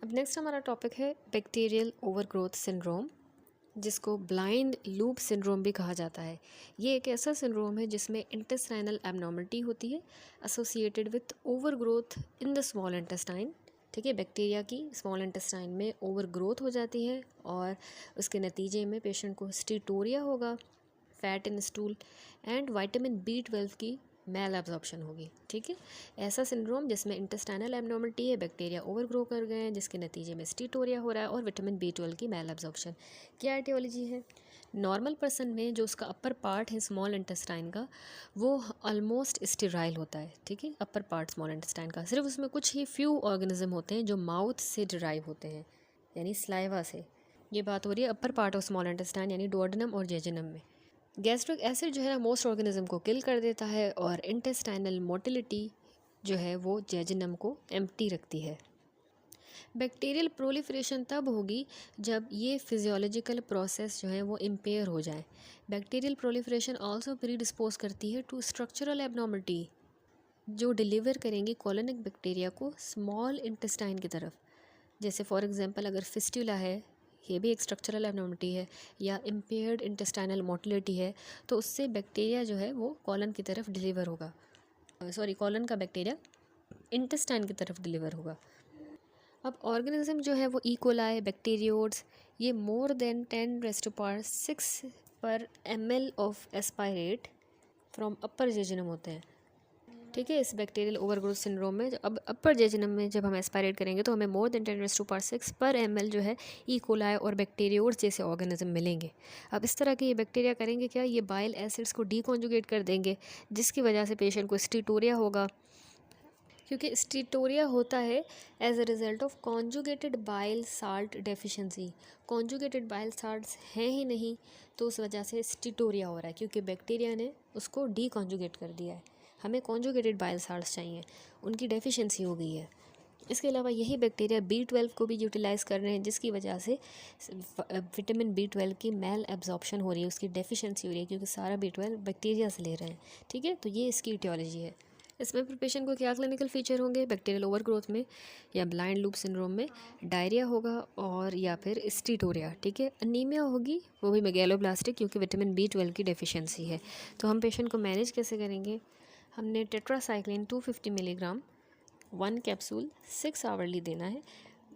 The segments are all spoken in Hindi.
अब नेक्स्ट हमारा टॉपिक है बैक्टीरियल ओवरग्रोथ सिंड्रोम, जिसको ब्लाइंड लूप सिंड्रोम भी कहा जाता है। ये एक ऐसा सिंड्रोम है जिसमें इंटेस्टाइनल एबनॉर्मलिटी होती है associated with overgrowth in the small intestine. ठीक है, बैक्टीरिया की स्मॉल इंटेस्टाइन में ओवरग्रोथ हो जाती है और उसके नतीजे में पेशेंट को स्टीटोरिया होगा, fat in stool and vitamin B12 की मैल एब्जॉर्प्शन होगी। ठीक है, ऐसा सिंड्रोम जिसमें इंटेस्टाइनल एबनॉर्मलिटी है, बैक्टीरिया ओवरग्रो कर गए हैं, जिसके नतीजे में स्टीटोरिया हो रहा है और विटामिन B12 की मैल एब्जॉर्प्शन। क्या एटियोलॉजी है? नॉर्मल पर्सन में जो उसका अपर पार्ट है स्मॉल इंटेस्टाइन का, वो ऑलमोस्ट स्टेराइल होता है। ठीक है, अपर पार्ट स्मॉल इंटेस्टाइन का, सिर्फ उसमें कुछ ही फ्यू ऑर्गेनिज्म होते हैं जो माउथ से डिराइव होते हैं, यानी स्लाइवा से। ये बात हो रही है upper part of small intestine यानी डुओडेनम और जेजुनम में। गैस्ट्रिक एसिड जो है ना मोस्ट ऑर्गेनिज्म को किल कर देता है और इंटेस्टाइनल मोटिलिटी जो है वो जेजुनम को एम्प्टी रखती है। बैक्टीरियल प्रोलिफरेशन तब होगी जब ये फिजियोलॉजिकल प्रोसेस जो है वो इम्पेयर हो जाए। बैक्टीरियल प्रोलिफरेशन आल्सो प्रीडिस्पोज करती है टू स्ट्रक्चरल एबनॉर्मलिटी जो डिलीवर करेंगी कॉलोनिक बैक्टीरिया को स्मॉल इंटेस्टाइन की तरफ। जैसे फॉर एग्जांपल अगर फिस्टुला है, ये भी एक स्ट्रक्चरल एबनॉर्मलिटी है, या इम्पेयर्ड इंटेस्टाइनल मोटिलिटी है, तो उससे बैक्टीरिया जो है वो कॉलन की तरफ डिलीवर होगा, कॉलन का बैक्टीरिया इंटेस्टाइन की तरफ डिलीवर होगा। अब ऑर्गेनिज्म जो है वो इकोलाई, बैक्टीरियोड्स, ये मोर देन 10⁻⁶ पर ml of aspirate from upper jejunum होते हैं। ठीक है, इस बैक्टीरियल ओवरग्रोथ सिंड्रोम में अब अपर जेजुनम में जब हम एस्पायरेट करेंगे तो हमें मोर देन 10⁻⁶ पर ml जो है इकोलाई और बैक्टीरियोड्स जैसे ऑर्गेनिज्म मिलेंगे। अब इस तरह के ये बैक्टीरिया करेंगे क्या, ये बाइल एसिड्स को डीकॉन्जुगेट कर देंगे, जिसकी वजह से पेशेंट को स्टीटोरिया होगा, क्योंकि स्टीटोरिया होता है as a result of conjugated bile salt deficiency. Conjugated bile salts हैं ही नहीं, तो उस वजह से स्टीटोरिया हो रहा है, क्योंकि बैक्टीरिया ने उसको डीकॉन्जुगेट कर दिया है। हमें कॉन्जुगेटेड बाइल साल्ट्स चाहिए, उनकी डेफिशिएंसी हो गई है। इसके अलावा यही बैक्टीरिया B12 को भी यूटिलाइज़ कर रहे हैं, जिसकी वजह से विटामिन B12 की मैल एब्जॉर्प्शन हो रही है, उसकी डेफिशिएंसी हो रही है, क्योंकि सारा B12 बैक्टीरिया से ले रहे हैं। ठीक है, तो ये इसकी इटियोलॉजी है। इसमें फिर पेशेंट को क्या क्लिनिकल फीचर होंगे? बैक्टीरियल ओवरग्रोथ में या ब्लाइंड लूप सिंड्रोम में डायरिया होगा और या फिर स्टीटोरिया। ठीक है, अनीमिया होगी, वो भी मेगैलोब्लास्टिक, क्योंकि विटामिन B12 की डेफिशिएंसी है। तो हम पेशेंट को मैनेज कैसे करेंगे? हमने टेट्रासाइक्लिन 250 मिलीग्राम 1 कैप्सूल 6 आवरली देना है।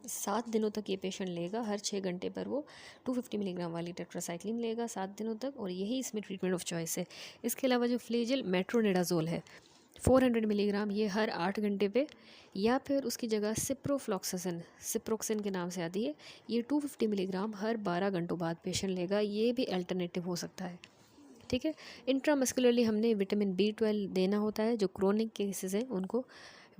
7 दिनों तक ये पेशेंट लेगा, हर 6 घंटे पर वो 250 मिलीग्राम वाली टेट्रासाइक्लिन लेगा 7 दिनों तक, और यही इसमें ट्रीटमेंट ऑफ चॉइस है। इसके अलावा जो फ्लेजिल मेट्रोनिडाजोल है 400 मिलीग्राम, ये हर 8 घंटे पे, या फिर उसकी जगह सिप्रोक्सिन के नाम से आती है, ये 250 मिलीग्राम हर 12 घंटों बाद पेशेंट लेगा। ये भी अल्टरनेटिव हो सकता है। ठीक है, इंट्रामस्कुलरली हमने विटामिन B12 देना होता है, जो क्रोनिक केसेस हैं उनको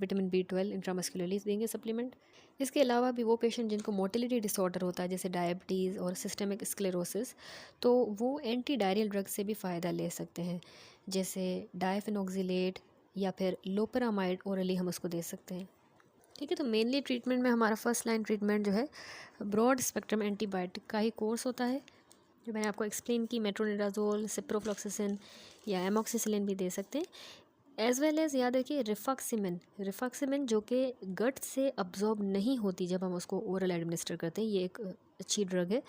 विटामिन B12 इंट्रामस्कुलरली देंगे सप्लीमेंट। इसके अलावा भी वो पेशेंट जिनको मोटिलिटी डिसऑर्डर होता है, जैसे डायबिटीज़ और सिस्टमिक स्क्लेरोसिस, तो वो एंटी डायरियल ड्रग से भी फ़ायदा ले सकते हैं, जैसे डायफेनॉक्सिलेट या फिर लोपेरामाइड ओरली हम उसको दे सकते हैं। ठीक है, तो मेनली ट्रीटमेंट में हमारा फर्स्ट लाइन ट्रीटमेंट जो है ब्रॉड स्पेक्ट्रम एंटीबायोटिक का ही कोर्स होता है, जो मैंने आपको एक्सप्लेन की, मेट्रोनिडाजोल, सिप्रोफ्लॉक्सासिन या एमॉक्सिसिलिन भी दे सकते हैं। एज वेल एज याद रखिए रिफाक्सिमिन जो कि गट से अब्जॉर्ब नहीं होती जब हम उसको ओरल एडमिनिस्टर करते हैं, ये एक अच्छी ड्रग है,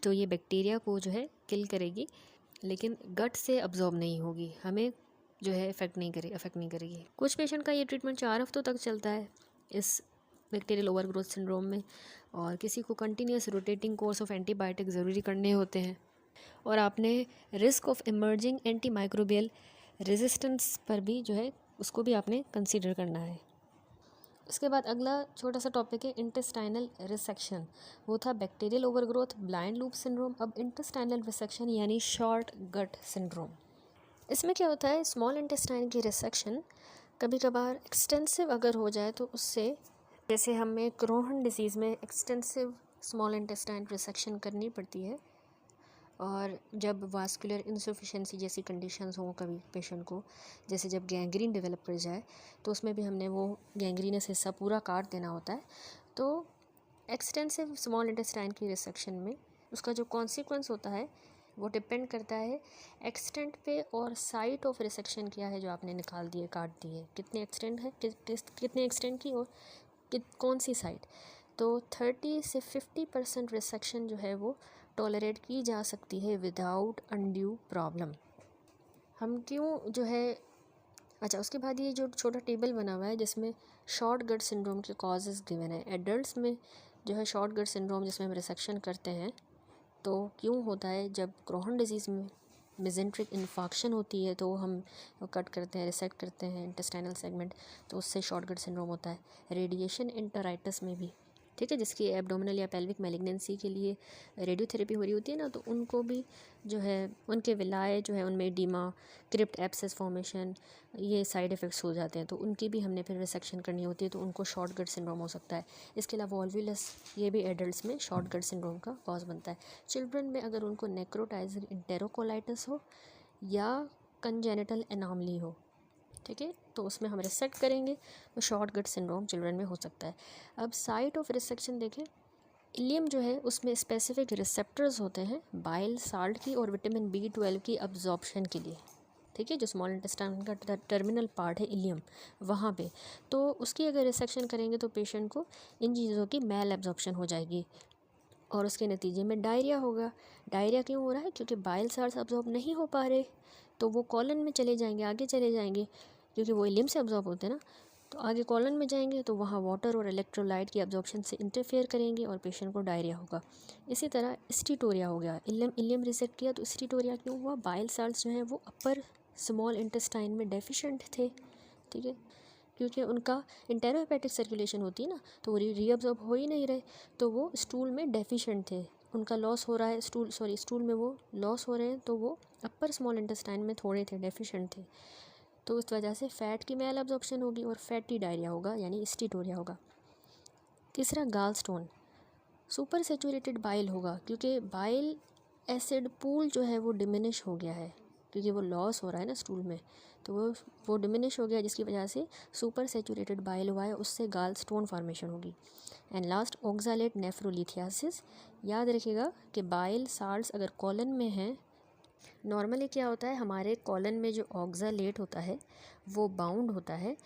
तो ये बैक्टीरिया को जो है किल करेगी, लेकिन गट से अब्जॉर्ब नहीं होगी, हमें जो है अफेक्ट नहीं करेगी। कुछ पेशेंट का ये ट्रीटमेंट 4 हफ्तों तक चलता है इस बैक्टीरियल ओवरग्रोथ सिंड्रोम में, और किसी को continuous rotating course of antibiotic ज़रूरी करने होते हैं, और आपने risk of emerging antimicrobial resistance पर भी जो है उसको भी आपने कंसीडर करना है। उसके बाद अगला छोटा सा टॉपिक है इंटेस्टाइनल रिसेक्शन। वो था bacterial overgrowth, blind loop syndrome. अब इंटेस्टाइनल रिसेक्शन यानी शॉर्ट गट सिंड्रोम। इसमें क्या होता है, स्मॉल इंटेस्टाइन की रिसेक्शन कभी कभार एक्सटेंसिव अगर हो जाए तो उससे, जैसे हमें क्रोहन डिजीज़ में एक्सटेंसिव स्मॉल इंटेस्टाइन रिसेक्शन करनी पड़ती है, और जब वास्कुलर इंसफिशिएंसी जैसी कंडीशंस हों कभी पेशेंट को, जैसे जब गैंग्रीन डेवलप कर जाए, तो उसमें भी हमने वो गैंग्रीनस हिस्सा पूरा काट देना होता है। तो एक्सटेंसिव स्मॉल इंटेस्टाइन की रिसेक्शन में उसका जो कॉन्सिक्वेंस होता है वो डिपेंड करता है एक्सटेंट पे और साइट ऑफ रिसेक्शन क्या है जो आपने निकाल दिए, काट दिए, कितने एक्सटेंट है, कितने एक्सटेंट की और कौन सी साइट। तो 30 से 50% रिसेक्शन जो है वो टॉलरेट की जा सकती है विदाउट अनड्यू प्रॉब्लम। हम क्यों जो है, अच्छा उसके बाद ये जो छोटा टेबल बना हुआ है जिसमें शॉर्ट गट सिंड्रोम के कॉजेज़ गिवन है। एडल्ट्स में जो है शॉर्ट गट सिंड्रोम जिसमें हम रिसेक्शन करते हैं तो क्यों होता है, जब क्रोहन डिजीज़ में मेजेंट्रिक इन्फाक्शन होती है तो हम कट करते हैं, रिसेक्ट करते हैं इंटेस्टाइनल सेगमेंट, तो उससे शॉर्ट गट सिंड्रोम होता है। रेडिएशन इंटराइटिस में भी, ठीक है, जिसकी एब्डोमिनल या पेल्विक मैलिग्नेंसी के लिए रेडियोथेरेपी हो रही होती है ना, तो उनको भी जो है उनके विलाय जो है उनमें एडिमा, क्रिप्ट एब्सेस फॉर्मेशन, ये साइड इफ़ेक्ट्स हो जाते हैं, तो उनकी भी हमने फिर रिसेक्शन करनी होती है, तो उनको शॉर्ट गट सिंड्रोम हो सकता है। इसके अलावा वॉल्वुलस, ये भी एडल्ट्स में शॉर्ट गट सिंड्रोम का कॉज बनता है। चिल्ड्रन में अगर उनको नेक्रोटाइजर इंटेरोकोलाइटिस हो या कंजेनिटल एनॉमली हो, ठीक है, तो उसमें हम रिसेक्ट करेंगे तो शॉर्ट गट सिंड्रोम चिल्ड्रन में हो सकता है। अब साइट ऑफ रिसेक्शन देखें, इलियम जो है उसमें स्पेसिफिक रिसेप्टर्स होते हैं बाइल साल्ट की और विटामिन B12 की अब्जॉर्प्शन के लिए, ठीक है, जो स्मॉल इंटेस्टाइन का टर्मिनल पार्ट है इलियम, वहाँ पे तो उसकी अगर रिसेक्शन करेंगे तो पेशेंट को इन चीज़ों की मैल एब्जॉर्प्शन हो जाएगी और उसके नतीजे में डायरिया होगा। डायरिया क्यों हो रहा है? क्योंकि बाइल साल्ट्स अब्जॉर्ब नहीं हो पा रहे, तो वो कॉलन में चले जाएंगे, आगे चले जाएंगे, क्योंकि वो इलियम से अब्जॉर्ब होते हैं ना, तो आगे कॉलन में जाएंगे तो वहाँ वाटर और इलेक्ट्रोलाइट की अब्जॉर्प्शन से इंटरफेयर करेंगे और पेशेंट को डायरिया होगा। इसी तरह स्टीटोरिया हो गया, इलियम रिसेक्ट किया तो स्टीटोरिया क्यों हुआ? बाइल साल्ट्स जो हैं वो अपर स्मॉल इंटेस्टाइन में डेफिशिएंट थे, ठीक है, क्योंकि उनका इंटेरोहेपेटिक सर्कुलेशन होती है ना, तो वो रीअब्जॉर्ब हो ही नहीं रहे, तो वो स्टूल में डेफिशिएंट थे, उनका लॉस हो रहा है, स्टूल में वो लॉस हो रहे हैं, तो वो अपर स्मॉल इंटेस्टाइन में थोड़े थे, डेफिशिएंट थे, तो उस वजह से फ़ैट की मैल एब्जॉर्प्शन होगी और फैटी डायरिया होगा, यानी स्टीटोरिया होगा। तीसरा गाल स्टोन, सुपर सेचुरेटेड बाइल होगा, क्योंकि बाइल एसिड पूल जो है वो डिमिनिश हो गया है, क्योंकि वो लॉस हो रहा है ना स्टूल में, तो वो डिमिनिश हो गया, जिसकी वजह से सुपर सेचुरेटेड बाइल हुआ है, उससे गाल स्टोन फॉर्मेशन होगी। एंड लास्ट ऑक्सालेट नेफ्रोलिथियासिस, याद रखिएगा कि बाइल साल्ट्स अगर कॉलन में हैं, नॉर्मली क्या होता है हमारे कॉलन में जो ऑक्सालेट होता है वो बाउंड होता है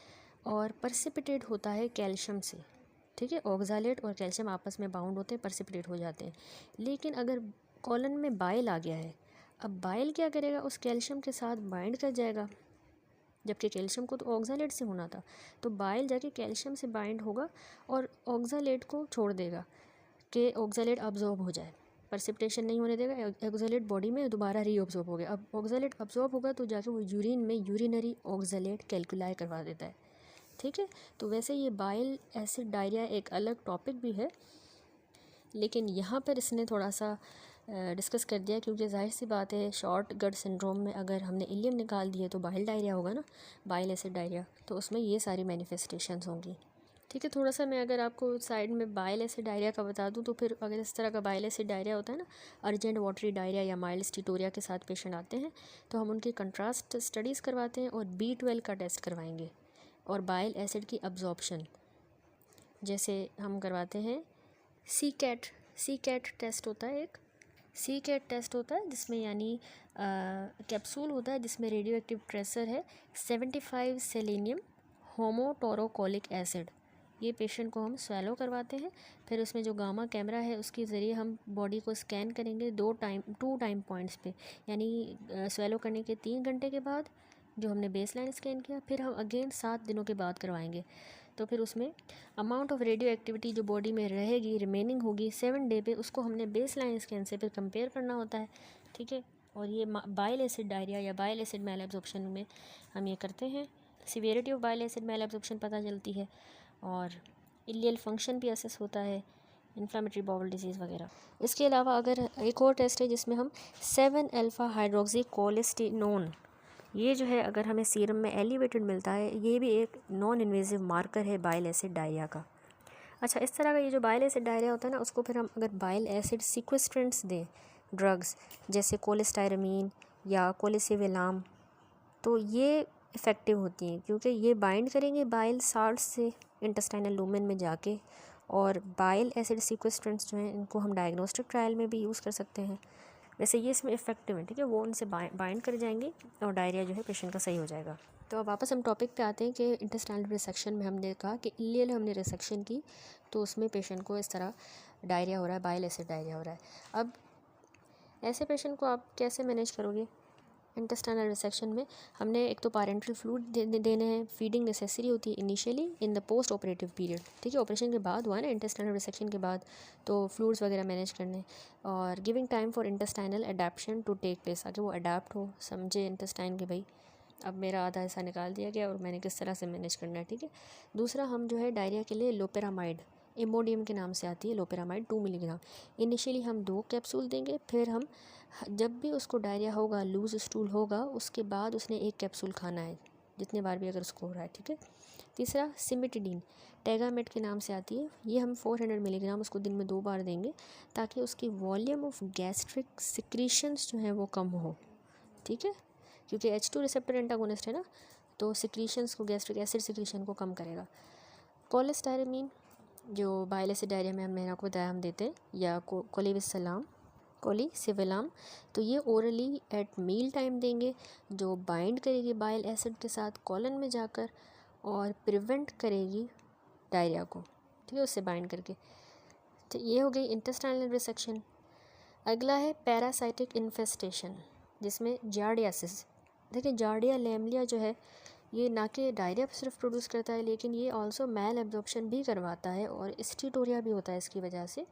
और परसिपिटेट होता है कैल्शियम से, ठीक है, ऑक्सालेट और कैल्शियम आपस में बाउंड होते हैं, परसिपिटेट हो जाते हैं। लेकिन अगर कॉलन में बाइल आ गया है, अब बाइल क्या करेगा, उस कैल्शियम के साथ बाइंड कर जाएगा, जबकि कैल्शियम को तो ऑक्सालेट से होना था, तो बाइल जाके कैल्शियम से बाइंड होगा और ऑक्सालेट को छोड़ देगा कि ऑक्सालेट अब्जॉर्ब हो जाए, परसिपिटेशन नहीं होने देगा, ऑक्सालेट बॉडी में दोबारा रीअब्जॉर्ब हो गया। अब ऑक्सालेट अब्जॉर्ब होगा तो जाके वो यूरिन में यूरिनरी ऑक्सालेट कैलकुलाई करवा देता है, ठीक है। तो वैसे ये बाइल एसिड डायरिया एक अलग टॉपिक भी है, लेकिन यहाँ पर इसने थोड़ा सा डिस्कस कर दिया, क्योंकि जाहिर सी बात है शॉर्ट गट सिंड्रोम में अगर हमने इलियम निकाल दिए तो बाइल डायरिया होगा ना, बाइल एसिड डायरिया, तो उसमें ये सारी मैनिफेस्टेशंस होंगी, ठीक है। थोड़ा सा मैं अगर आपको साइड में बाइल एसिड डायरिया का बता दूं, तो फिर अगर इस तरह का बाइल एसिड डायरिया होता है ना, अर्जेंट वाटरी डायरिया या माइल्ड स्टीटोरिया के साथ पेशेंट आते हैं, तो हम उनकी कंट्रास्ट स्टडीज़ करवाते हैं और B12 का टेस्ट करवाएंगे और बाइल एसिड की अब्जॉर्प्शन, जैसे हम करवाते हैं सी कैट टेस्ट होता है, एक सी कैट टेस्ट होता है जिसमें यानी कैप्सूल होता है जिसमें रेडियो एक्टिव ट्रेसर है 75 सेलेनियम होमोटोरोकोलिक एसिड, ये पेशेंट को हम स्वेलो करवाते हैं, फिर उसमें जो गामा कैमरा है उसके ज़रिए हम बॉडी को स्कैन करेंगे 2 टाइम पॉइंट्स पे, यानी स्वेलो करने के 3 घंटे के बाद जो हमने बेसलाइन स्कैन किया, फिर हम अगेन 7 दिनों के बाद करवाएंगे, तो फिर उसमें अमाउंट ऑफ रेडियो एक्टिविटी जो बॉडी में रहेगी रिमेनिंग होगी 7 डे पे, उसको हमने बेसलाइन स्कैन से फिर कंपेयर करना होता है, ठीक है। और ये बाइल एसिड डायरिया या बाइल एसिड मैल एब्जॉर्प्शन में हम ये करते हैं, severity of bile acid malabsorption पता चलती है और इलियल फंक्शन भी असेस होता है, इन्फ्लेमेटरी बाउल डिजीज़ वगैरह। इसके अलावा अगर एक और टेस्ट है जिसमें हम 7 अल्फा हाइड्रोक्सी कोलेस्टिनोन, ये जो है अगर हमें सीरम में एलिवेटेड मिलता है, ये भी एक नॉन इन्वेजिव मार्कर है बाइल एसिड डायरिया का। अच्छा, इस तरह का ये जो बाइल एसिड डायरिया होता है ना, उसको फिर हम अगर बाइल एसिड सीक्वेस्ट्रेंट्स दें, ड्रग्स जैसे कोलेस्टायरमीन या कोलेसिविलाम, तो ये इफ़ेक्टिव होती हैं, क्योंकि ये बाइंड करेंगे बाइल साल्ट से इंटेस्टाइनल लूमेन में जाके, और बाइल एसिड सीक्वेस्ट्रेंट्स जो हैं इनको हम डायग्नोस्टिक ट्रायल में भी यूज़ कर सकते हैं। वैसे ये इसमें इफेक्टिव है, ठीक है, वो उनसे बाइंड कर जाएंगे और डायरिया जो है पेशेंट का सही हो जाएगा। तो अब वापस हम टॉपिक पे आते हैं कि इंटेस्टाइनल रिसेक्शन में हमने कहा कि इलियल हमने रिसेक्शन की तो उसमें पेशेंट को इस तरह डायरिया हो रहा है, बाइल एसिड डायरिया हो रहा है। अब ऐसे पेशेंट को आप कैसे मैनेज करोगे? इंटेस्टाइनल रिसेक्शन में हमने एक तो पैरेंटल फ्लूइड देने हैं, फीडिंग नेसेसरी होती है initially in the post operative period, ठीक है, ऑपरेशन के बाद हुआ है ना इंटेस्टाइनल रिसेक्शन के बाद, तो फ्लूइड्स वगैरह मैनेज करने, और giving time for intestinal adaptation to take place, ताकि वो अडेप्ट हो, समझे इंटेस्टाइन के भाई अब मेरा आधा हिस्सा निकाल दिया गया और मैंने किस तरह से मैनेज करना है, ठीक है। दूसरा हम जो है डायरिया के लिए लोपेरामाइड, इमोडियम के नाम से आती है लोपेरामाइड 2 मिलीग्राम, इनिशियली हम 2 कैप्सूल देंगे, फिर हम जब भी उसको डायरिया होगा, लूज स्टूल होगा, उसके बाद उसने 1 कैप्सूल खाना है, जितने बार भी अगर उसको हो रहा है, ठीक है। तीसरा सिमिटिडीन टेगामेट के नाम से आती है, ये हम 400 मिलीग्राम उसको दिन में 2 बार देंगे, ताकि उसकी वॉल्यूम ऑफ गैस्ट्रिक सिक्रीशंस जो है वो कम हो, ठीक है, क्योंकि H2 रिसेप्टर एंटागोनिस्ट है ना, तो सिक्रीशंस को, गैस्ट्रिक एसिड सिक्रीशन को कम करेगा। कोलेस्टायरामीन जो बाइल एसिड डायरिया में मैंने आपको बताया हम देते हैं, या कोलिसिविलाम, तो ये ओरली एट मील टाइम देंगे, जो बाइंड करेगी बाइल एसिड के साथ कॉलन में जाकर और प्रिवेंट करेगी डायरिया को, ठीक है, उससे बाइंड करके। तो ये हो गई इंटेस्टाइनल रिसेक्शन। अगला है पैरासाइटिक इन्फेस्टेशन, जिसमें जार्डियासिस। देखिए जार्डिया लैमलिया जो है ये ना कि डायरिया सिर्फ प्रोड्यूस करता है, लेकिन ये ऑल्सो मैल एब्जॉर्प्शन भी करवाता है और स्टीटोरिया भी होता है इसकी वजह से,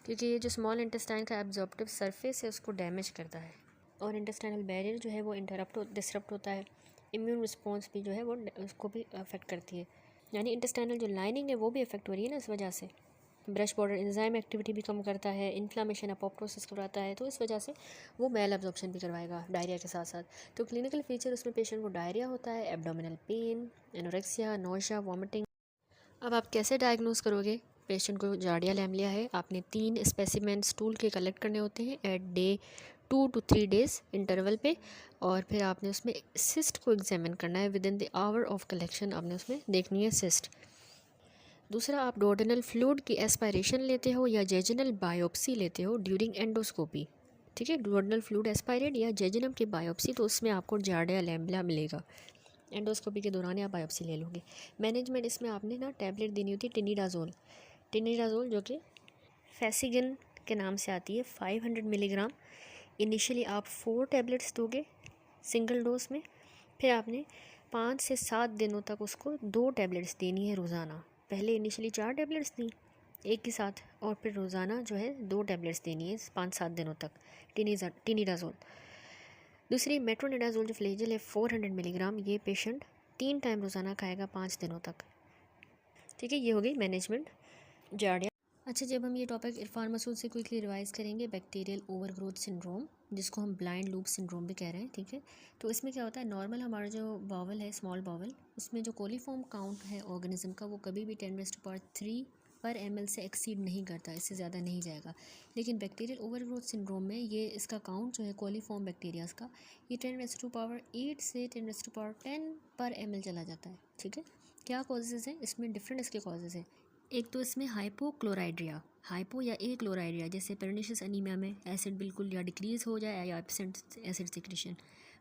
क्योंकि ये जो स्मॉल इंटेस्टाइन का एब्जॉर्प्टिव सरफेस है उसको डैमेज करता है, और इंटेस्टाइनल बैरियर जो है वो डिसरप्ट होता है, इम्यून रिस्पॉन्स भी जो है वो उसको भी अफेक्ट करती है, यानी इंटेस्टाइनल जो लाइनिंग है वो भी अफेक्ट हो रही है ना इस वजह से। ब्रश बॉर्डर एंजाइम एक्टिविटी भी कम करता है, इन्फ्लामेशन अपोप्टोसिस करवाता है, तो इस वजह से वो मैल एब्जॉर्प्शन भी करवाएगा डायरिया के साथ साथ। तो क्लिनिकल फीचर उसमें पेशेंट को डायरिया होता है, abdominal pain, anorexia, nausea, vomiting. अब आप कैसे डायग्नोज करोगे पेशेंट को जार्डिया लैमलिया है? आपने 3 स्पेसिमेन स्टूल के कलेक्ट करने होते हैं at day 2 to 3 days interval पे, और फिर आपने उसमें सिस्ट को एग्जामिन करना है, with in the hour of collection आपने उसमें देखनी है सिस्ट। दूसरा, आप डोडेनल फ्लूइड की एस्पायरेशन लेते हो या जेजिनल बायोप्सी लेते हो ड्यूरिंग एंडोस्कोपी, ठीक है, डोडेनल फ्लूइड एस्पायरेट या जेजिनम की बायोप्सी, तो उसमें आपको जार्डिया लैमलिया मिलेगा, एंडोस्कोपी के दौरान आप बायोप्सी ले लोगे। मैनेजमेंट इसमें आपने ना टैबलेट देनी होती है टिनिडाजोल, जो कि फैसिगिन के नाम से आती है, 500 मिलीग्राम। इनिशियली आप 4 टैबलेट्स दोगे सिंगल डोज में, फिर आपने 5 से 7 दिनों तक उसको 2 टैबलेट्स देनी है रोज़ाना। पहले इनिशियली 4 टैबलेट्स दी एक के साथ, और फिर रोज़ाना जो है 2 टैबलेट्स देनी है 5-7 दिनों तक टिनिडाजोल। दूसरी मेट्रोनिडाजोल जो फ्लेजल है 400 मिलीग्राम, ये पेशेंट 3 टाइम रोज़ाना खाएगा 5 दिनों तक, ठीक है। ये हो गई मैनेजमेंट जार्डिया। अच्छा, जब हम ये टॉपिक इरफान मसूद से क्विकली रिवाइज करेंगे, बैक्टीरियल ओवरग्रोथ सिंड्रोम, जिसको हम ब्लाइंड लूप सिंड्रोम भी कह रहे हैं, ठीक है। तो इसमें क्या होता है, नॉर्मल हमारा जो बावल है, स्मॉल बावल, उसमें जो कोलीफॉर्म काउंट है ऑर्गेनिज्म का, वो कभी भी 10⁻³ पर ml से एक्सीड नहीं करता, इससे ज़्यादा नहीं जाएगा। लेकिन बैक्टीरियल ओवरग्रोथ सिंड्रोम में ये इसका काउंट जो है कोलीफॉर्म बैक्टीरियाज का, ये 10⁻8 से 10⁻10 पर ml चला जाता है, ठीक है। क्या कॉजेज़ हैं इसमें? डिफरेंट इसके कॉजेज़ हैं। एक तो इसमें हाइपोक्लोराइड्रिया, हाइपो या ए क्लोराइड्रिया, जैसे पर्निशियस अनीमिया में एसिड बिल्कुल या डिक्रीज़ हो जाए या absent acid secretion,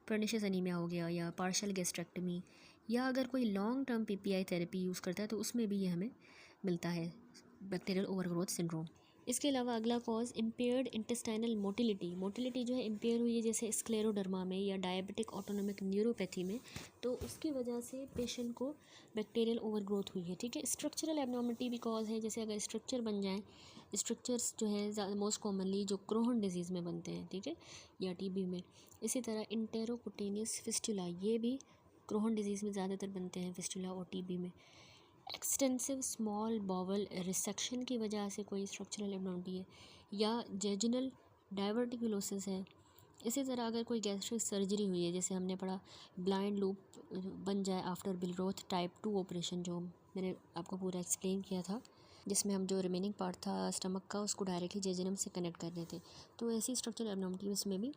pernicious anaemia हो गया, या पार्शियल गैस्ट्रेक्टमी, या अगर कोई long term PPI therapy use करता है तो उसमें भी ये हमें मिलता है बैक्टीरियल ओवरग्रोथ सिंड्रोम। इसके अलावा अगला कॉज इम्पेयर्ड इंटेस्टाइनल मोटिलिटी जो है इम्पेयर हुई है, जैसे स्क्लेरोडर्मा में या डायबिटिक ऑटोनोमिक न्यूरोपैथी में, तो उसकी वजह से पेशेंट को बैक्टीरियल ओवरग्रोथ हुई है, ठीक है। स्ट्रक्चरल एबनॉर्मलिटी भी कॉज है, जैसे अगर स्ट्रक्चर बन जाए, स्ट्रक्चर्स जो है मोस्ट कॉमनली जो क्रोहन डिजीज़ में बनते हैं, ठीक है, या टीबी में। इसी तरह इंटेरोकुटेनियस फिस्टुला, ये भी क्रोहन डिजीज़ में ज़्यादातर बनते हैं, फिस्टुला और टीबी में। एक्सटेंसिव स्मॉल बॉवल रिसेक्शन की वजह से कोई स्ट्रक्चरल एबनॉर्मलिटी है, या जेजिनल डाइवर्टिकुलोसिस है। इसी तरह अगर कोई गैस्ट्रिक सर्जरी हुई है, जैसे हमने पढ़ा ब्लाइंड लूप बन जाए आफ्टर बिलरोथ टाइप 2 ऑपरेशन, जो मैंने आपको पूरा एक्सप्लेन किया था, जिसमें हम जो रिमेनिंग पार्ट था स्टमक का उसको डायरेक्टली जेजिनम से कनेक्ट कर रहे थे, तो ऐसी स्ट्रक्चरल एबनॉर्मलिटी में भी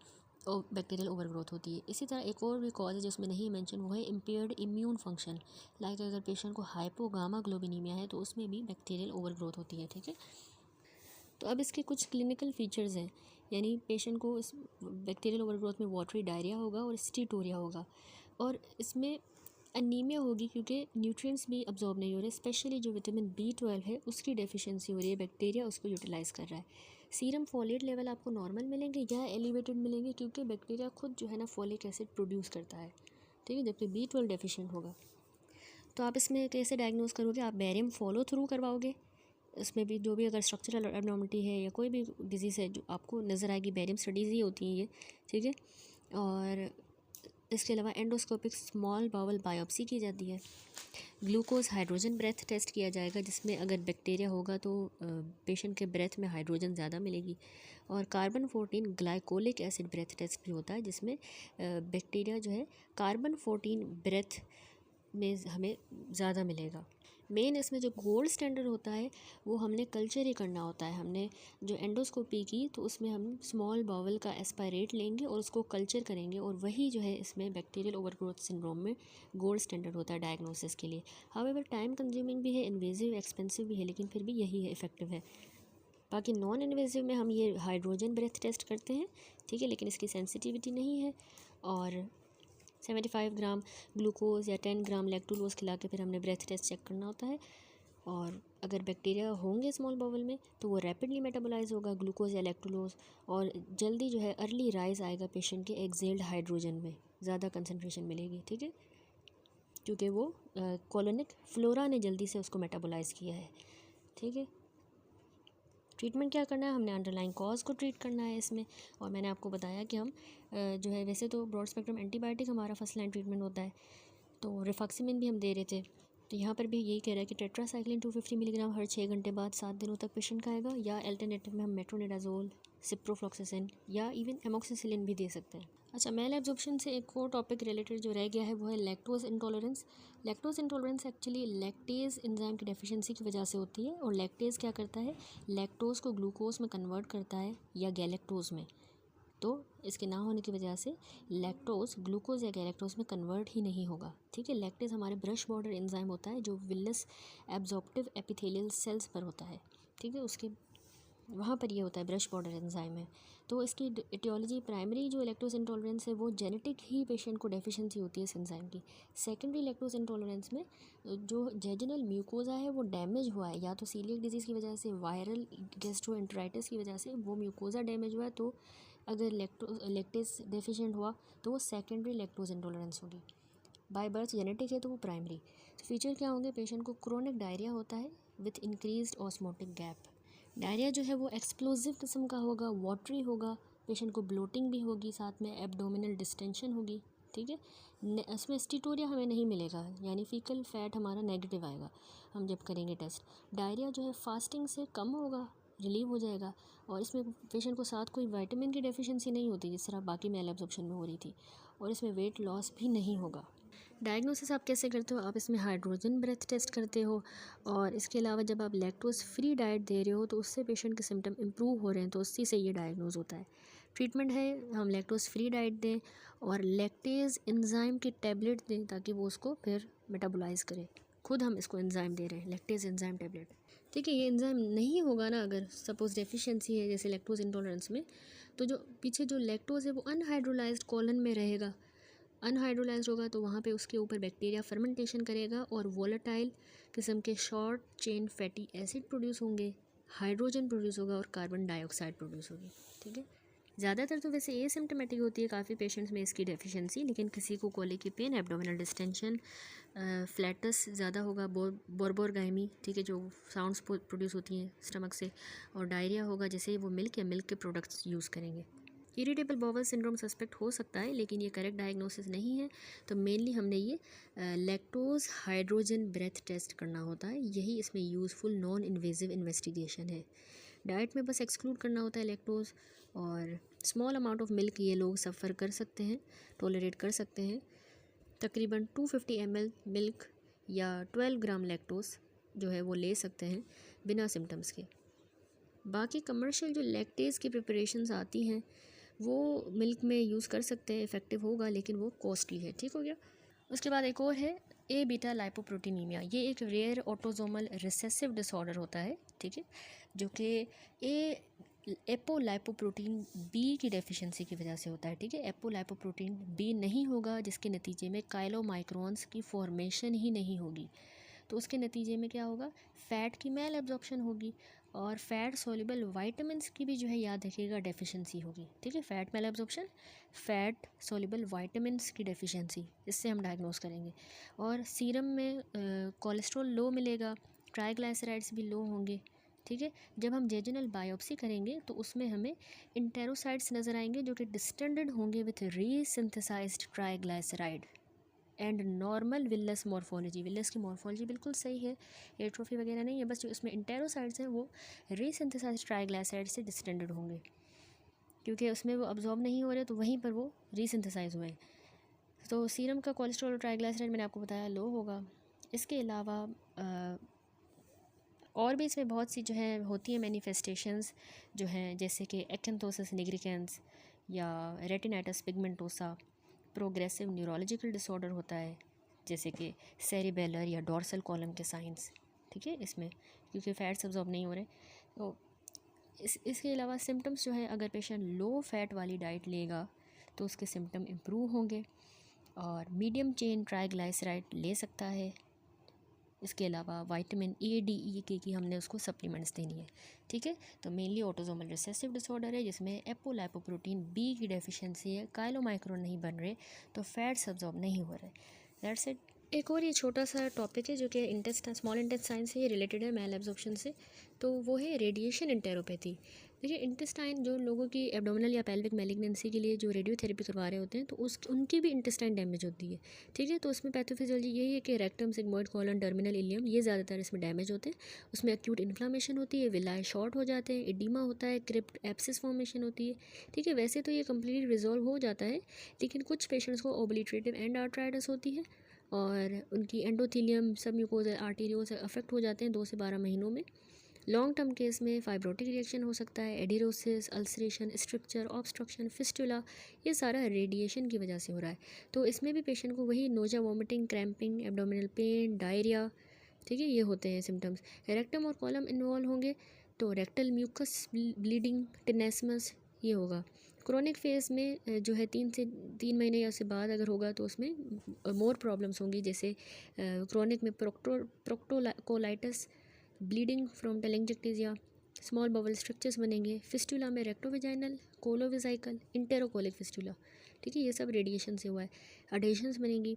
बैक्टीरियल ओवरग्रोथ होती है। इसी तरह एक और भी कॉज है जिसमें नहीं मेंशन, वो है इम्पेयर्ड इम्यून फंक्शन, लाइक अगर पेशेंट को हाइपोगामा ग्लोबिनीमिया है तो उसमें भी बैक्टीरियल ओवरग्रोथ होती है, ठीक है। तो अब इसके कुछ क्लिनिकल फीचर्स हैं, यानी पेशेंट को इस बैक्टीरियल ओवरग्रोथ में वाटरी डायरिया होगा और स्टीटोरिया होगा, और इसमें अनीमिया होगी क्योंकि न्यूट्रिएंट्स भी अब्जॉर्ब नहीं हो रहे, स्पेशली जो विटामिन B12 है उसकी डेफिशिएंसी हो रही है, बैक्टीरिया उसको यूटिलाइज़ कर रहा है। सीरम फॉलेट लेवल आपको नॉर्मल मिलेंगे या एलिवेटेड मिलेंगे क्योंकि बैक्टीरिया खुद जो है ना फॉलिक एसिड प्रोड्यूस करता है, ठीक है, जबकि B12 डेफिशिएंट होगा। तो आप इसमें कैसे डायग्नोज करोगे? आप बैरियम फॉलो थ्रू करवाओगे, इसमें भी जो भी अगर स्ट्रक्चरल एबनॉर्मलिटी है या कोई भी डिजीज़ है जो आपको नज़र आएगी, बैरियम स्टडीज़ ही होती हैं ये, ठीक है। और इसके अलावा एंडोस्कोपिक स्मॉल बाउल बायोप्सी की जाती है। ग्लूकोज हाइड्रोजन ब्रेथ टेस्ट किया जाएगा, जिसमें अगर बैक्टीरिया होगा तो पेशेंट के ब्रेथ में हाइड्रोजन ज़्यादा मिलेगी। और carbon 14 glycolic acid breath test भी होता है, जिसमें बैक्टीरिया जो है कार्बन 14 ब्रेथ में हमें ज़्यादा मिलेगा। मेन इसमें जो गोल्ड स्टैंडर्ड होता है वो हमने कल्चर ही करना होता है। हमने जो एंडोस्कोपी की तो उसमें हम स्मॉल बाउल का एस्पायरेट लेंगे और उसको कल्चर करेंगे, और वही जो है इसमें बैक्टीरियल ओवरग्रोथ सिंड्रोम में गोल्ड स्टैंडर्ड होता है डायग्नोसिस के लिए। हाउएवर टाइम कंज्यूमिंग भी है, इन्वेजिव एक्सपेंसिव भी है, लेकिन फिर भी यही है, इफेक्टिव है। बाकी नॉन इन्वेजिव में हम ये हाइड्रोजन ब्रेथ टेस्ट करते हैं, ठीक है, लेकिन इसकी सेंसिटिविटी नहीं है। और 75 ग्राम ग्लूकोज या 10 ग्राम लैक्टुलोज खिला के फिर हमने ब्रेथ टेस्ट चेक करना होता है। और अगर बैक्टीरिया होंगे स्मॉल बाउल में तो वो रैपिडली मेटाबोलाइज होगा ग्लूकोज या लैक्टुलोज, और जल्दी जो है अर्ली राइज आएगा पेशेंट के एक्सेल्ड हाइड्रोजन में, ज़्यादा कंसनट्रेशन मिलेगी, ठीक है, क्योंकि वो कॉलोनिक फ्लोरा ने जल्दी से उसको मेटाबोलाइज किया है, ठीक है। ट्रीटमेंट क्या करना है? हमने अंडरलाइन कॉज को ट्रीट करना है इसमें, और मैंने आपको बताया कि हम जो है, वैसे तो ब्रॉड स्पेक्ट्रम एंटीबायोटिक हमारा फर्स्ट लाइन ट्रीटमेंट होता है, तो रिफॉक्सिमिन भी हम दे रहे थे। तो यहाँ पर भी यही कह रहा है कि टेट्रासाइक्लिन 250 मिलीग्राम हर 6 घंटे बाद 7 दिनों तक पेशेंट खाएगा, या अल्टरनेटिव में हम मेट्रोनिडाजोल, सिप्रोफ्लॉक्सासिन या इवन एमोक्सिसिलिन भी दे सकते हैं। अच्छा, मेल एब्जॉर्प्शन से एक और टॉपिक रिलेटेड जो रह गया है वो है lactose intolerance. Lactose intolerance actually lactase enzyme की डेफिशिएंसी की वजह से होती है, और लैक्टेज क्या करता है? लैक्टोज को ग्लूकोज में कन्वर्ट करता है या गैलेक्टोज में। तो इसके ना होने की वजह से लैक्टोज ग्लूकोज या गैलेक्टोज में कन्वर्ट ही नहीं होगा, ठीक है। लैक्टेज हमारे ब्रश बॉर्डर एंजाइम होता है जो विलस एब्जॉर्प्टिव एपिथेलियल सेल्स पर होता है, ठीक है, उसके वहाँ पर ये होता है, ब्रश बॉर्डर एंजाइम है। तो इसकी एटियोलॉजी प्राइमरी जो लैक्टोज इंटॉलरेंस है वो जेनेटिक ही पेशेंट को डेफिशिएंसी होती है इस एंजाइम की। सेकेंडरी लैक्टोज इंटॉलरेंस में जो जेजिनल म्यूकोजा है वो डैमेज हुआ है, या तो सीलियक डिजीज़ की वजह से, वायरल गैस्ट्रोएंटेराइटिस की वजह से वो म्यूकोजा डैमेज हुआ है, तो अगर लैक्टेज डेफिशिएंट हुआ तो वो सेकेंडरी लैक्टोज इंटॉलरेंस होगी। बाय बर्थ जेनेटिक है तो वो प्राइमरी। तो फीचर क्या होंगे? पेशेंट को क्रोनिक डायरिया होता है with increased osmotic gap. Diarrhoea जो है वो एक्सप्लोजिव किस्म का होगा, वाटरी होगा, पेशेंट को ब्लोटिंग भी होगी, साथ में एब्डोमिनल डिस्टेंशन होगी, ठीक है। इसमें स्टीटोरिया हमें नहीं मिलेगा, यानी फीकल फैट हमारा नेगेटिव आएगा हम जब करेंगे टेस्ट। डायरिया जो है फास्टिंग से कम होगा, रिलीव हो जाएगा, और इसमें पेशेंट को साथ कोई विटामिन की डेफिशिएंसी नहीं होती जिस तरह बाकी मेल एब्जॉर्प्शन में हो रही थी, और इसमें वेट लॉस भी नहीं होगा। डायग्नोसिस आप कैसे करते हो? आप इसमें हाइड्रोजन ब्रेथ टेस्ट करते हो, और इसके अलावा जब आप लैक्टोज फ्री डाइट दे रहे हो तो उससे पेशेंट के सिम्टम इम्प्रूव हो रहे हैं, तो उसी से ये डायग्नोज होता है। ट्रीटमेंट है हम लैक्टोज फ्री डाइट दें और लैक्टेज एंजाइम की टैबलेट दें ताकि वो उसको फिर मेटाबोलाइज करे। खुद हम इसको एंजाइम दे रहे हैं, लैक्टेज एंजाइम टैबलेट, ठीक है। ये एंजाइम नहीं होगा ना, अगर सपोज डेफिशिएंसी है जैसे लैक्टोज इंटॉलरेंस में, तो जो पीछे जो लैक्टोज है वो अनहाइड्रोलाइज्ड कॉलन में रहेगा। अनहाइड्रोलाइज्ड होगा तो वहाँ पे उसके ऊपर बैक्टीरिया फर्मेंटेशन करेगा और वोलेटाइल किस्म के short chain fatty acid produce होंगे, हाइड्रोजन प्रोड्यूस होगा और कार्बन डाइऑक्साइड प्रोड्यूस होगी, ठीक है। ज़्यादातर तो वैसे एसिम्प्टोमेटिक होती है काफ़ी पेशेंट्स में इसकी डेफिशिएंसी, लेकिन किसी को कॉलिक की पेन, एब्डोमिनल डिस्टेंशन, फ्लैटस ज़्यादा होगा, बोरबोरगाइमी, ठीक है, जो साउंड्स प्रोड्यूस होती हैं स्टमक से, और डायरिया होगा जैसे वो मिल्क या मिल्क के प्रोडक्ट्स यूज़ करेंगे। इरिटेबल बाउल सिंड्रोम सस्पेक्ट हो सकता है, लेकिन ये करेक्ट डायग्नोसिस नहीं है, तो मेनली हमने ये लैक्टोज हाइड्रोजन ब्रेथ टेस्ट करना होता है, यही इसमें यूज़फुल नॉन इन्वेजिव इन्वेस्टिगेशन है। डाइट में बस एक्सक्लूड करना होता है लैक्टोज, और स्मॉल अमाउंट ऑफ मिल्क ये लोग सफ़र कर सकते हैं, टॉलरेट कर सकते हैं। तकरीबन 250 ml मिल्क या 12 ग्राम लैक्टोज जो है वो ले सकते हैं बिना सिम्टम्स के। बाकी कमर्शियल जो लैक्टेज की प्रिपरेशंस आती हैं वो मिल्क में यूज़ कर सकते हैं, इफ़ेक्टिव होगा, लेकिन वो कॉस्टली है, ठीक हो गया। उसके बाद एक और है ए बीटा लाइपोप्रोटीनीमिया। ये एक रेयर ऑटोजोमल रिसेसिव डिसऑर्डर होता है, ठीक है, जो कि ए एपोलाइपोप्रोटीन बी की डेफिशिएंसी की वजह से होता है, ठीक है। एपोलाइपोप्रोटीन बी नहीं होगा जिसके नतीजे में काइलोमाइक्रोन्स की फॉर्मेशन ही नहीं होगी, तो उसके नतीजे में क्या होगा, फ़ैट की मेल एब्जॉर्प्शन होगी और फैट सोल्यूबल वाइटामिन्स की भी जो है याद रखिएगा डेफिशिएंसी होगी, ठीक है। Fat malabsorption, fat soluble vitamins की डेफिशिएंसी, इससे हम डायग्नोस करेंगे। और सीरम में कोलेस्ट्रॉल लो मिलेगा, ट्राइग्लाइसराइड्स भी लो होंगे, ठीक है। जब हम जेजुनल बायोप्सी करेंगे तो उसमें हमें इंटेरोसाइड्स नज़र आएंगे जो कि डिस्टेंडेड होंगे with resynthesised triglyceride and normal villus morphology. Villus की मॉर्फोलॉजी बिल्कुल सही है, एट्रोफी वगैरह नहीं है, बस जो इसमें इंटेरोसाइड्स हैं वो रीसिंथेसाइज्ड ट्राइग्लाइसराइड से डिस्टेंडेड होंगे, क्योंकि उसमें वो अब्जॉर्ब नहीं हो रहे तो वहीं पर वो रीसिंथेसाइज हुए। तो सीरम का कोलेस्ट्रॉल और ट्राइग्लाइसराइड मैंने आपको बताया लो होगा। इसके अलावा और भी इसमें बहुत सी जो है होती है मैनिफेस्टेशंस जो हैं, जैसे कि एक्केंथोसिस निग्रिकेंस या retinitis pigmentosa, progressive neurological disorder होता है जैसे कि सेरिबेलर या डोर्सल कॉलम के साइंस, ठीक है, इसमें क्योंकि फैट्स अब्जॉर्ब नहीं हो रहे। तो इसके अलावा सिम्टम्स जो है, अगर पेशेंट लो फैट वाली डाइट लेगा तो उसके सिम्टम इम्प्रूव होंगे और मीडियम चेन ट्राइग्लाइसराइड ले सकता है। इसके अलावा विटामिन ए डी ई के की हमने उसको सप्लीमेंट्स देनी है, ठीक है। तो मेनली ऑटोसोमल रिसेसिव डिसऑर्डर है जिसमें एपोलाइपोप्रोटीन बी की डेफिशिएंसी है, काइलोमाइक्रोन नहीं बन रहे तो फैट्स अब्जॉर्ब नहीं हो रहे। That's it. एक और ये छोटा सा टॉपिक है जो कि इंटेस्टाइन, स्मॉल इंटेस्टाइन से ये रिलेटेड है, मेल एब्जॉर्प्शन से, तो वो है रेडिएशन एंटेरोपैथी। देखिए इंटेस्टाइन जो लोगों की एब्डोमिनल या पेल्विक मैलिग्नेंसी के लिए जो रेडियोथेरेपी करवा रहे होते हैं तो उनकी भी इंटेस्टाइन डैमेज होती है, ठीक है। तो उसमें पैथोफिजियोलॉजी यही है कि rectum, sigmoid colon, terminal ileum, ये ज़्यादातर इसमें डैमेज होते हैं। उसमें एक्यूट इन्फ्लामेशन होती है, विलाई शॉर्ट हो जाते हैं, एडिमा होता है, क्रिप्ट एप्सिस फॉर्मेशन होती है, ठीक है। वैसे तो ये कम्प्लीटली रिजॉल्व हो जाता है, लेकिन कुछ पेशेंट्स को ओब्लिटरेटिव एंड आर्ट्राइटिस होती है और उनकी एंडोथीलियम, सब म्यूकोजल आर्टेरियोज अफेक्ट हो जाते हैं 2 से 12 महीनों में। लॉन्ग टर्म केस में फाइब्रोटिक रिएक्शन हो सकता है, एडिरोसिस, अल्सरेशन, स्ट्रक्चर, ऑब्स्ट्रक्शन, फिस्टुला, ये सारा रेडिएशन की वजह से हो रहा है। तो इसमें भी पेशेंट को वही nausea, vomiting, cramping, abdominal pain, diarrhoea, ठीक है, ये होते हैं सिम्टम्स। रेक्टम और कॉलम इन्वॉल्व होंगे तो रेक्टल म्यूकस ब्लीडिंग, टिनेस्मस, ये होगा। क्रोनिक फेज़ में जो है 3 महीने या उससे बाद अगर होगा तो उसमें मोर प्रॉब्लम्स होंगी, जैसे क्रोनिक में प्रोक्टोकोलाइटिस, ब्लीडिंग फ्रॉम टेलेंजेक्टेसिया, स्मॉल बवल स्ट्रक्चर्स बनेंगे। फिस्टुला में रेक्टोवेजाइनल, कोलोविजाइकल, इंटेरोकोलिक फिस्टुला, ठीक है, ये सब रेडिएशन से हुआ है। अडेशंस बनेंगी।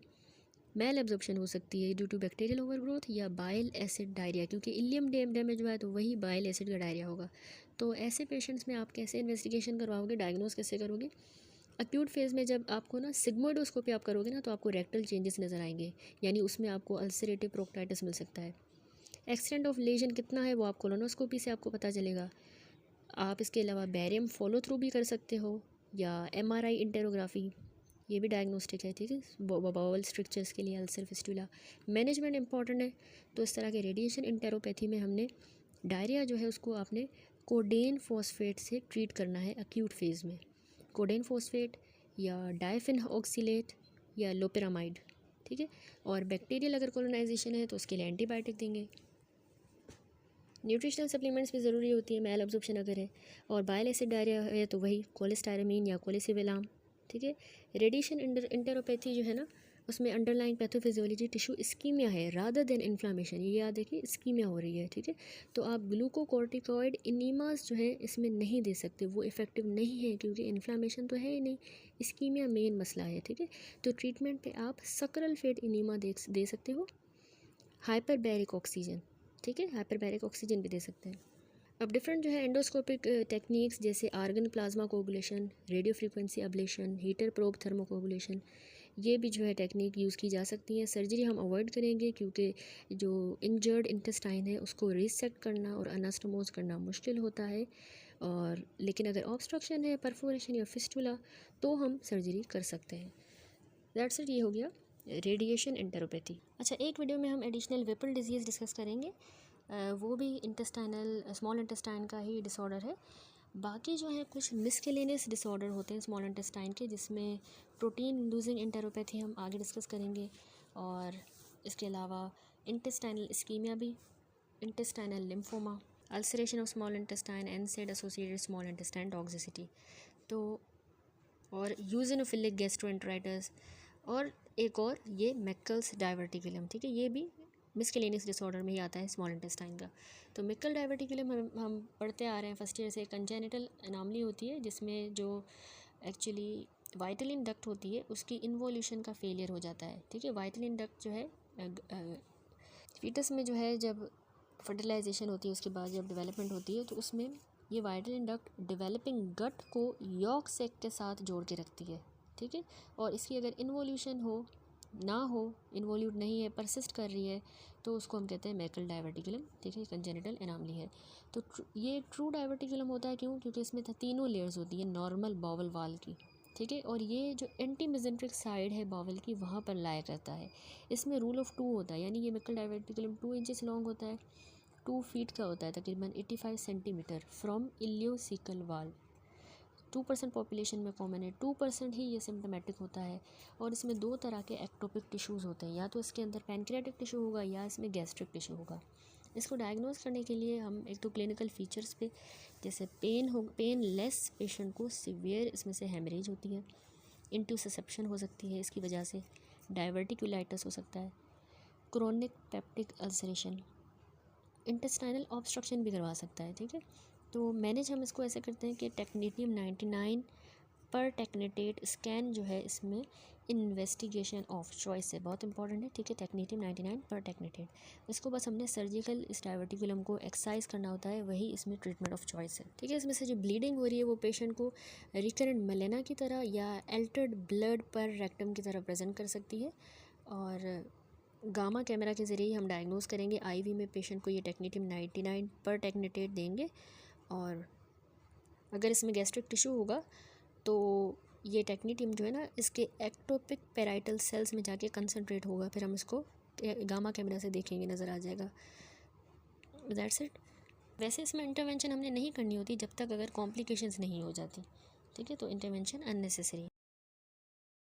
मेल एब्जॉर्प्शन हो सकती है ड्यू टू बैक्टीरियल ओवरग्रोथ या बाइल एसिड डायरिया, क्योंकि इलियम डैमेज हुआ है तो वही बाइल एसिड का डायरिया होगा। तो ऐसे पेशेंट्स में आप कैसे इन्वेस्टिगेशन करवाओगे, डायग्नोस कैसे करोगे? अक्यूट फेज़ में जब आपको ना सिग्मोइडोस्कोपी आप करोगे ना तो आपको रेक्टल चेंजेस नज़र आएंगे, यानी उसमें आपको अल्सरेटिव प्रोक्टाइटिस मिल सकता है। एक्सटेंट ऑफ लेजन कितना है वो आप कोलोनोस्कोपी से आपको पता चलेगा। आप इसके अलावा बैरियम फॉलो थ्रू भी कर सकते हो या MRI इंटेरोग्राफी, ये भी डायग्नोस्टिक है, ठीक है, बाउल स्ट्रक्चर्स के लिए, अल्सर, फिस्टुला। मैनेजमेंट इंपॉर्टेंट है, तो इस तरह के रेडिएशन इंटेरोपैथी में हमने डायरिया जो है उसको आपने कोडेन फॉस्फेट से ट्रीट करना है अक्यूट फेज़ में। कोडेन फॉस्फेट या डायफिन ऑक्सीलेट या लोपेरामाइड, ठीक है। और बैक्टीरियल अगर कोलोनाइजेशन है तो उसके लिए एंटीबायोटिक देंगे। न्यूट्रिशनल सप्लीमेंट्स भी ज़रूरी होती है मेल एब्जॉर्प्शन अगर है, और बाइल एसिड डायरिया है तो वही कोलेस्टायरामीन या कोलेसिविलाम, ठीक है। रेडिएशन इंटेरोपैथी जो है ना उसमें अंडरलाइंग पैथोफिजियोलॉजी टिश्यू इस्कीमिया है रादर देन इन्फ्लामेशन, ये याद रखिए, इस्कीमिया हो रही है, ठीक है। तो आप ग्लूकोकॉर्टिकॉइड इनीमास जो है इसमें नहीं दे सकते, वो इफ़ेक्टिव नहीं है क्योंकि इन्फ्लामेशन तो है ही नहीं, इस्कीमिया मेन मसला है, ठीक है। तो ट्रीटमेंट पे आप सकरल्फेट इनीमा दे सकते हो, हाइपरबैरिक ऑक्सीजन, ठीक है, हाइपरबैरिक ऑक्सीजन भी दे सकते हैं। अब डिफरेंट जो है एंडोस्कोपिक टेक्निक्स जैसे argon plasma coagulation, radio frequency ablation, heater probe thermocoagulation, ये भी जो है टेक्निक यूज़ की जा सकती हैं। सर्जरी हम अवॉइड करेंगे क्योंकि जो इंजर्ड इंटेस्टाइन है उसको रीसेट करना और अनास्टोमोज करना मुश्किल होता है, और लेकिन अगर ऑब्स्ट्रक्शन है, परफोरेशन या फिस्टुला तो हम सर्जरी कर सकते हैं। दैट्स इट, ये हो गया रेडिएशन एंटेरोपैथी। अच्छा, एक वीडियो में हम एडिशनल विपल डिजीज़ डिस्कस करेंगे, वो भी इंटेस्टाइनल, स्मॉल इंटेस्टाइन का ही डिसऑर्डर है। बाकी जो है कुछ मिसकेलेनियस डिसऑर्डर होते हैं स्मॉल इंटेस्टाइन के, जिसमें प्रोटीन लूजिंग एंटेरोपैथी हम आगे डिस्कस करेंगे, और इसके अलावा इंटेस्टाइनल इस्कीमिया भी, intestinal lymphoma, ulceration of small intestine, NSAID associated small intestine toxicity, तो और यूजिनोफिलिक गैस्ट्रोएंटेराइटिस, और एक और ये मैकल्स डाइवर्टिकुलम, ठीक है, ये भी मिसकेलेनियस डिसऑर्डर में ही आता है स्मॉल इंटेस्टाइन का। तो मिकल डाइवर्टिकुलम हम पढ़ते आ रहे हैं फर्स्ट ईयर से, कंजेनिटल एनॉमली होती है जिसमें जो एक्चुअली वाइटलिन डक्ट होती है उसकी इन्वोल्यूशन का फेलियर हो जाता है, ठीक है। वाइटलिन डक्ट जो है फीटस में जो है जब फर्टिलाइजेशन होती है उसके बाद जब डेवलपमेंट होती है तो उसमें ये वाइटलिन डक्ट डेवलपिंग गट को यॉक सैक के साथ जोड़ के रखती है, ठीक है। और इसकी अगर इन्वोल्यूशन हो ना हो, इन्वोल्यूट नहीं है, परसिस्ट कर रही है, तो उसको हम कहते हैं मैकल डाइवर्टिकुलम, ठीक है, कंजेनिटल एनॉमली है। तो ये ट्रू डाइवर्टिकुलम होता है, क्यों? क्योंकि इसमें तीनों लेयर्स होती है नॉर्मल बावल वाल की, ठीक है, और ये जो एंटी मेजेंट्रिक साइड है बावल की वहाँ पर लाया करता है। इसमें रूल ऑफ 2 होता है, यानी ये मैकल डाइवर्टिकुलम 2 इंचेस लॉन्ग होता है, 2 फीट का होता है, तकरीबन 85 सेंटीमीटर फ्रॉम इलियोसिकल वाल। 2% पॉपुलेशन में कॉमन है, 2% ही ये सिम्टोमेटिक होता है। और इसमें 2 तरह के एक्टोपिक टिश्यूज़ होते हैं, या तो इसके अंदर पैनक्रियाटिक टिश्यू होगा या इसमें गैस्ट्रिक टिश्यू होगा। इसको डायग्नोज करने के लिए हम एक तो क्लिनिकल फीचर्स पे, जैसे पेन लेस पेशेंट को सीवियर इसमें से हेमरेज होती है, इंटूसिसेप्शन हो सकती है इसकी वजह से, डाइवर्टिकुलाइटिस हो सकता है, chronic peptic ulceration, intestinal obstruction भी करवा सकता है, ठीक है। तो मैनेज हम इसको ऐसे करते हैं कि टेक्नीटियम 99 पर टेक्नेटेट स्कैन जो है इसमें इन्वेस्टिगेशन ऑफ चॉइस है, बहुत इंपॉर्टेंट है, ठीक है। टेक्नीटियम 99 पर टेक्नेटेट, इसको बस हमने सर्जिकल इस डाइवर्टिकुलम को एक्सरसाइज करना होता है, वही इसमें ट्रीटमेंट ऑफ चॉइस है, ठीक है। इसमें से जो ब्लीडिंग हो रही है वो पेशेंट को रिकरेंट मेलेना की तरह या एल्टर्ड ब्लड पर रेक्टम की तरह प्रेजेंट कर सकती है, और गामा कैमरा के ज़रिए हम डायग्नोज करेंगे। आईवी में पेशेंट को ये टेक्नीटियम 99 पर टेक्नेटेट देंगे, और अगर इसमें गैस्ट्रिक टिश्यू होगा तो ये टेक्नीटियम जो है ना इसके एक्टोपिक पेराइटल सेल्स में जाके कंसंट्रेट होगा, फिर हम इसको गामा कैमरा से देखेंगे, नज़र आ जाएगा। That's it. वैसे इसमें इंटरवेंशन हमने नहीं करनी होती जब तक अगर कॉम्प्लिकेशंस नहीं हो जाती, ठीक है, तो इंटरवेंशन अननेसेसरी।